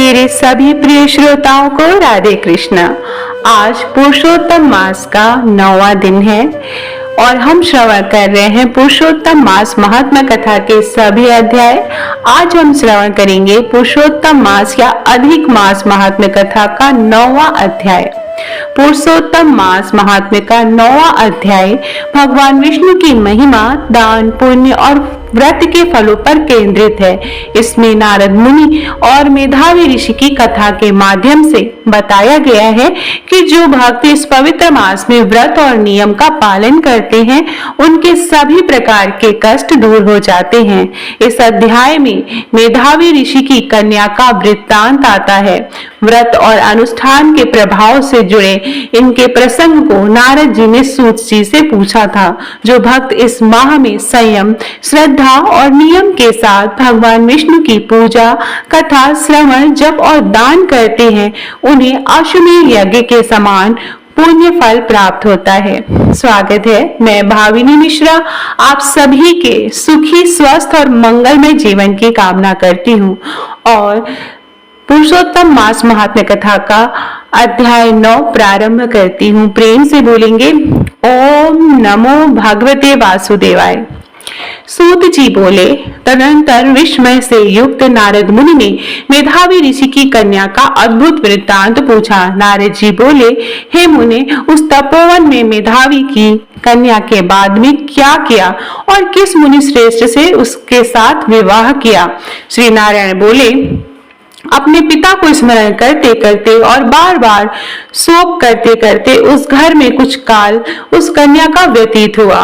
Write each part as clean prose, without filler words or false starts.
मेरे सभी प्रिय श्रोताओं को राधे कृष्णा। आज पुरुषोत्तम मास का 9वां दिन है और हम श्रवण कर रहे हैं पुरुषोत्तम मास महात्मा कथा के सभी अध्याय। आज हम श्रवण करेंगे पुरुषोत्तम मास या अधिक मास महात्मा कथा का 9वां अध्याय। पुरुषोत्तम मास महात्म्य का 9वां अध्याय भगवान विष्णु की महिमा, दान, पुण्य और व्रत के फलों पर केंद्रित है। इसमें नारद मुनि और मेधावी ऋषि की कथा के माध्यम से बताया गया है कि जो भक्त इस पवित्र मास में व्रत और नियम का पालन करते हैं उनके सभी प्रकार के कष्ट दूर हो जाते हैं। इस अध्याय में मेधावी ऋषि की कन्या का वृत्तांत आता है। व्रत और अनुष्ठान के प्रभाव से जुड़े इनके प्रसंग को नारद जी ने सूत जी से पूछा था। जो भक्त इस माह में संयम, श्रद्धा और नियम के साथ भगवान विष्णु की पूजा, कथा, श्रवण, जप और दान करते हैं उन्हें अश्वमेध यज्ञ के समान पुण्य फल प्राप्त होता है। स्वागत है, मैं भाविनी मिश्रा आप सभी के सुखी, स्वस्थ और मंगलमय जीवन की कामना करती हूँ और पुरुषोत्तम मास महात्म्य कथा का अध्याय 9 प्रारंभ करती हूँ। प्रेम से बोलेंगे ओम नमो भगवते वासुदेवाय। सूत जी बोले, तदनंतर विस्मय से युक्त नारद मुनि ने मेधावी ऋषि की कन्या का अद्भुत वृत्तांत पूछा। नारद जी बोले, हे मुने, उस तपोवन में मेधावी की कन्या के बाद में क्या किया और किस मुनि श्रेष्ठ से उसके साथ विवाह किया? श्री नारायण बोले, अपने पिता को स्मरण करते करते और बार बार शोक करते करते उस घर में कुछ काल उस कन्या का व्यतीत हुआ।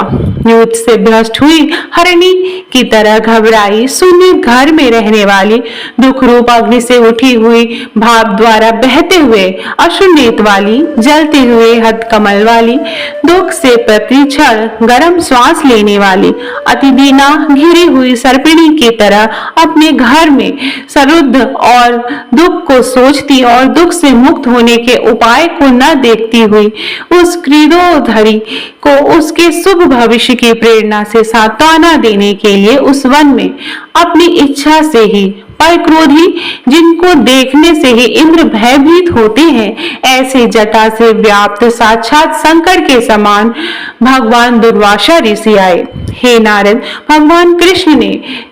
युद्ध से भ्रष्ट हुई हरिणी की तरह घबराई, शून्य घर में रहने वाली, दुख रूप अग्नि से उठी हुई, भाप द्वारा बहते हुए अश्रुनेत्र वाली, जलते हुए हथकमल वाली, दुख से प्रतिक्षण गर्म श्वास लेने वाली, अति दीना घिरी हुई सर्पिणी की तरह अपने घर में सरुद्ध और दुख को सोचती और दुख से मुक्त होने के उपाय को न देखती हुई उस क्रीडोधरी को उसके शुभ भविष्य की प्रेरणा से सांत्वना देने के लिए उस वन में अपनी इच्छा से ही पर क्रोधी, जिनको देखने से ही इंद्र भयभीत होते हैं, ऐसे जटा से व्याप्त साक्षात शंकर के समान भगवान दुर्वासा ऋषि आए। हे नारद, भगवान कृष्ण ने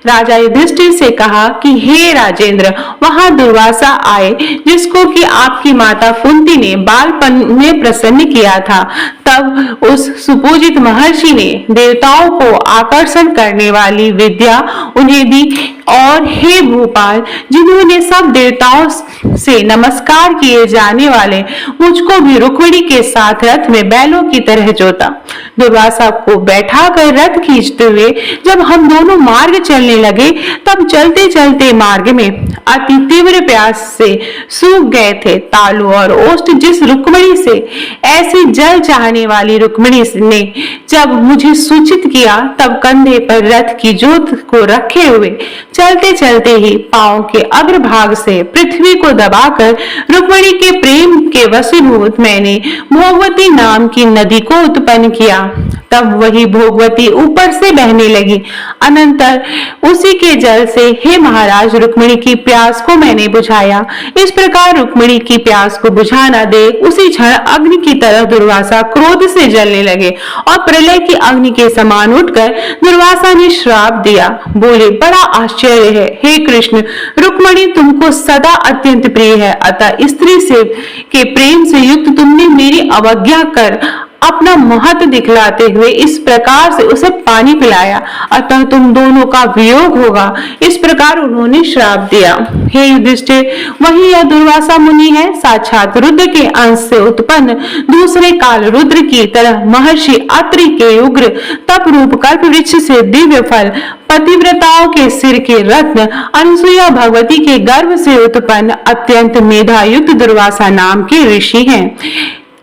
राजा युधिष्ठिर से कहा कि हे राजेंद्र, वहां दुर्वासा आए जिसको कि आपकी माता कुंती ने बालपन में प्रसन्न किया था। तब उस सुपूजित महर्षि ने देवताओं को आकर्षण करने वाली विद्या उन्हें दी और हे भूपाल, जिन्होंने सब देवताओं से नमस्कार किए जाने वाले मुझको भी रुक्मिणी के साथ रथ में बैलों की तरह जोता। दुर्वासा को बैठा कर रथ खींचते हुए जब हम दोनों मार्ग चलने लगे तब चलते चलते मार्ग में अति तीव्र प्यास से सूख गए थे। तालु और ओष्ठ जिस रुक्मिणी से ऐसी जल चाहने वाली रुक्मिणी ने जब मुझे सूचित किया तब कंधे पर रथ की जोत को रखे हुए चलते चलते ही पांव के अग्रभाग से पृथ्वी को दबाकर रुक्मिणी के प्रेम के वशीभूत मैंने भोगवती नाम की नदी को उत्पन्न किया। तब वही भोगवती ऊपर से बहने लगी। अनंतर उसी के जल से हे महाराज रुक्मिणी की प्यास को मैंने बुझाया। इस प्रकार रुक्मिणी की प्यास को बुझाना देख उसी क्षण अग्नि की तरह दुर्वासा क्रोध से जलने लगे और प्रलय की अग्नि के समान उठकर दुर्वासा ने श्राप दिया। बोले, बड़ा आश्चर्य है हे कृष्ण, रुक्मिणी तुमको सदा अत्यंत प्रिय है, अतः स्त्री से के प्रेम से युक्त तुमने मेरी अवज्ञा कर अपना महत्व दिखलाते हुए इस प्रकार से उसे पानी पिलाया, अतः तुम दोनों का वियोग होगा। इस प्रकार उन्होंने श्राप दिया। हे युधिष्ठिर, वही यह दुर्वासा मुनि है, साक्षात रुद्र के अंश से उत्पन्न दूसरे काल रुद्र की तरह महर्षि अत्रि के उग्र तप रूप कल्प वृक्ष से दिव्य फल, पतिव्रताओं के सिर के रत्न, अनसुया भगवती के गर्भ से उत्पन्न अत्यंत मेधायुक्त दुर्वासा नाम के ऋषि हैं।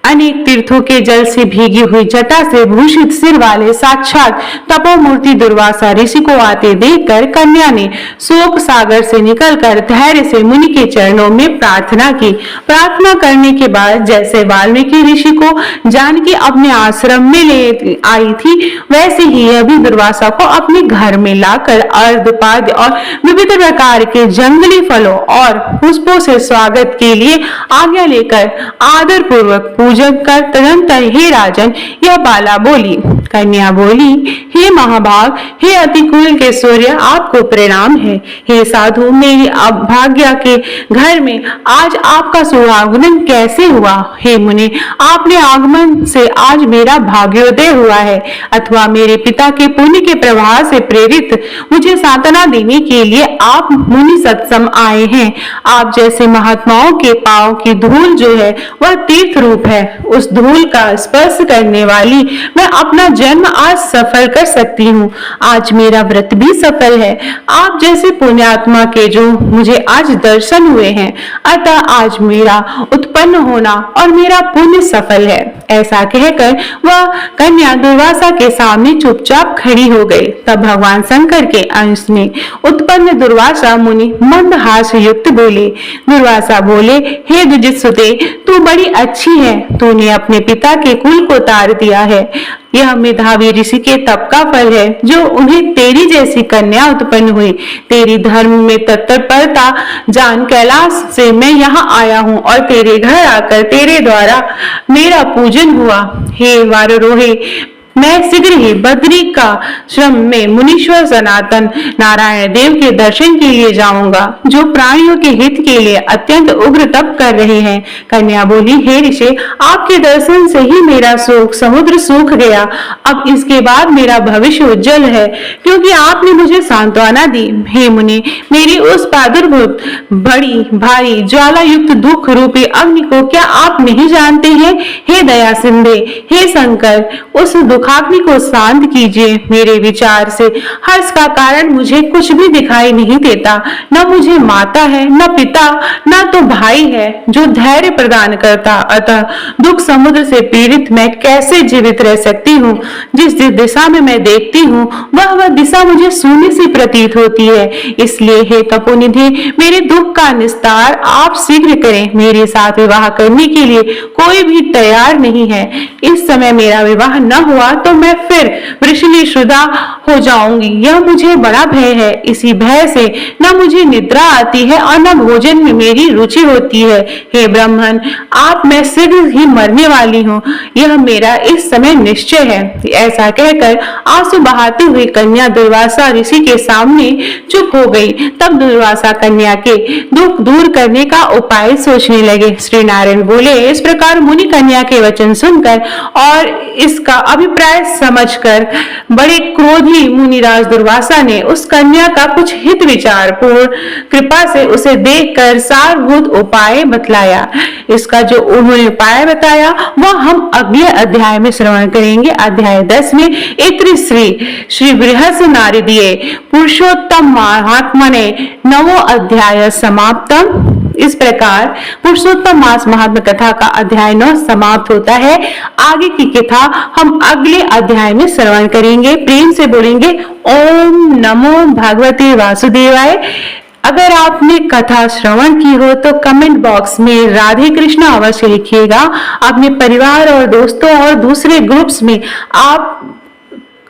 अनेक तीर्थों के जल से भीगी हुई जटा से भूषित सिर वाले साक्षात तपोमूर्ति दुर्वासा ऋषि को आते देखकर कन्या ने शोक सागर से निकलकर धैर्य से मुनि के चरणों में प्रार्थना की। प्रार्थना करने के बाद जैसे वाल्मीकि ऋषि को जानकी अपने आश्रम में ले आई थी, वैसे ही यह भी दुर्वासा को अपने घर में लाकर अर्घ्यपाद्य और विविध प्रकार के जंगली फलों और पुष्पों से स्वागत के लिए आज्ञा लेकर आदर पूर्वक पूजन कर तदंतर हे राजन यह बाला बोली। कन्या बोली, हे महाभाग, हे अतिकुल के सूर्य, आपको प्रणाम है। हे साधु, मेरी अभाग्या के घर में आज आपका शुभागमन कैसे हुआ? हे मुनि, आपने आगमन से आज मेरा भाग्योदय हुआ है, अथवा मेरे पिता के पुण्य के प्रवाह से प्रेरित मुझे सांत्वना देने के लिए आप मुनि सत्सम आए हैं। आप जैसे महात्माओं के पांव की धूल जो है वह तीर्थ रूप है। उस धूल का स्पर्श करने वाली मैं अपना जन्म आज सफल कर सकती हूँ। आज मेरा व्रत भी सफल है। आप जैसे पुण्यात्मा के जो मुझे आज दर्शन हुए हैं, अतः आज मेरा उत्पन्न होना और मेरा पुण्य सफल है। ऐसा कहकर वह कन्या दुर्वासा के सामने चुपचाप खड़ी हो गई। तब भगवान शंकर के अंश में उत्पन्न दुर्वासा मुनि मंद हास्य युक्त बोले। दुर्वासा बोले, हे द्विजित्सुते, तू बड़ी अच्छी है। तूने अपने पिता के कुल को तार दिया है। यह मेधावी ऋषि के तप का फल है जो उन्हें तेरी जैसी कन्या उत्पन्न हुई। तेरी धर्म में तत्परता जान कैलाश से मैं यहाँ आया हूँ और तेरे घर आकर तेरे द्वारा मेरा पूजन हुआ। हे वारोहे, मैं शीघ्र ही बद्री का श्रम में मुनीश्वर सनातन नारायण देव के दर्शन के लिए जाऊंगा, जो प्राणियों के हित के लिए अत्यंत उग्र तप कर रहे हैं। कन्या बोली, हे ऋषि, आपके दर्शन से ही मेरा शोक समुद्र सूख गया। अब इसके बाद मेरा भविष्य उज्जवल है, क्योंकि आपने मुझे सांत्वना दी। हे मुनि, मेरी उस प्रादुर्भूत बड़ी भारी ज्वाला युक्त दुख रूपी अग्नि को क्या आप नहीं जानते हैं? हे दया सिंधे, हे शंकर, उस दुखाग्नि को शांत कीजिए। मेरे विचार से हर्ष का कारण मुझे कुछ भी दिखाई नहीं देता। न मुझे माता है, न पिता, न तो भाई है जो धैर्य प्रदान करता। अतः दुख समुद्र से पीड़ित मैं कैसे जीवित रह सकती हूँ? जिस दिशा में मैं देखती हूँ वह दिशा मुझे शून्य सी प्रतीत होती है। इसलिए हे तपोनिधि, मेरे दुख का निस्तार आप शीघ्र करें। मेरे साथ विवाह करने के लिए कोई भी तैयार नहीं है। इस समय मेरा विवाह न हुआ तो मैं फिर वृषणीशुदा हो जाऊंगी। यह मुझे बड़ा भय है। इसी भय से न मुझे निद्रा आती है और न भोजन में मेरी रुचि होती है। हे ब्राह्मण, आप मैं शीघ्र ही मरने वाली हूँ, यह मेरा इस समय निश्चय है। ऐसा कहकर आंसू बहाती हुई कन्या दुर्वासा ऋषि के सामने चुप हो गई। तब दुर्वासा कन्या के दुख दूर करने का उपाय सोचने लगे। श्री नारायण बोले, इस प्रकार मुनि कन्या के वचन सुनकर और इसका अभिप्राय समझकर बड़े क्रोधी मुनिराज दुर्वासा ने उस कन्या का कुछ हित विचार पूर्ण कृपा से उसे देखकर सारभूत उपाय बतलाया। इसका जो उन्होंने उपाय बताया वह हम अगले अध्याय में श्रवण करेंगे। अध्याय 10 में इत्र श्री बृहस् नारदीय पुरुषोत्तम महात्मने नवो अध्याय समाप्तम। इस प्रकार पुरुषोत्तम मास महात्म कथा का अध्याय 9 समाप्त होता है। आगे की कथा हम अगले अध्याय में श्रवण करेंगे। प्रेम से बोलेंगे ओम नमो भगवते वासुदेवाय। अगर आपने कथा श्रवण की हो तो कमेंट बॉक्स में राधे कृष्ण अवश्य लिखिएगा। अपने परिवार और दोस्तों और दूसरे ग्रुप्स में आप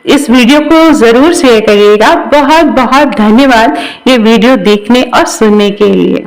इस वीडियो को जरूर शेयर करिएगा। बहुत बहुत धन्यवाद ये वीडियो देखने और सुनने के लिए।